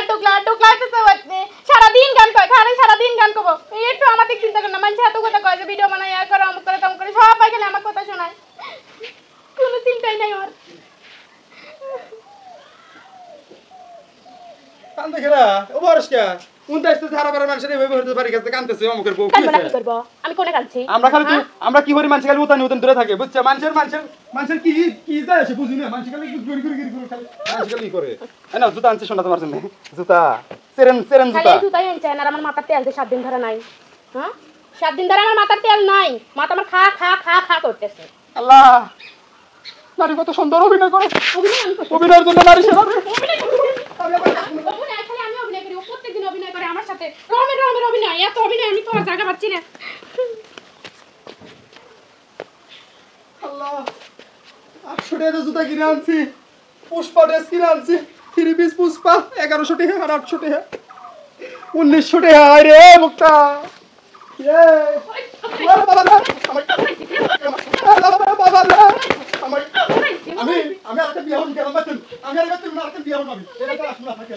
টুকলা টুকলা তো সবতে সারা দিন গান কয় খালি সারা দিন গান কব একটু আমাদের চিন্তা কর না মানুষ এত কথা কয় যে ভিডিও বানাই আর করে আমক করে তম করে সবাই খালি আমার কথা শোনায় কোনো চিন্তাই নাই ওর কান দেখরা ও বরসকা উনতাইছ তো সারা বারে মানুষের এইভাবে হতে পারি কাছে কানতেছে আমকের বউ কি করব আমি কোনে কানছি আমরা কি করি মানুষ খালি উতানি উতান দূরে থাকে বুঝছ মানুষের কি কি যায় সে বুঝি না মানুষ খালি গড়ি গড়ি গড়ি খালি মানুষ খালি করে না জুতা আনছে শোনা তোমার জন্য জুতা সেরেন জুতা খালি জুতাই আনছে আর আমার মাথার তেল যে 7 দিন ধরে নাই হ্যাঁ 7 দিন ধরে আমার মাথার তেল নাই মাথা আমার খা খা খা খা করতেছে আল্লাহ নারী কত সুন্দর অভিনয় করে অভিনয়ের জন্য নারী সেবা প্রত্যেকদিন অভিনয় করে আমার সাথে রমের অভিনয় এত অভিনয় আমি তো জায়গা পাচ্ছি না আল্লাহ 800 টাকা জুতা কিনে আনছি পুষ্পা ড্রেস কিনে আনছি 3 পিস পুষ্পা 1100 টাকা আর 800 টাকা 1900 টাকা রে মুক্তা আমি আরেকটা বিয়ে হন গেলাম বাচ্চা আমি আরেকটা বিয়ে হন আমি এটা আসলে আপনাকে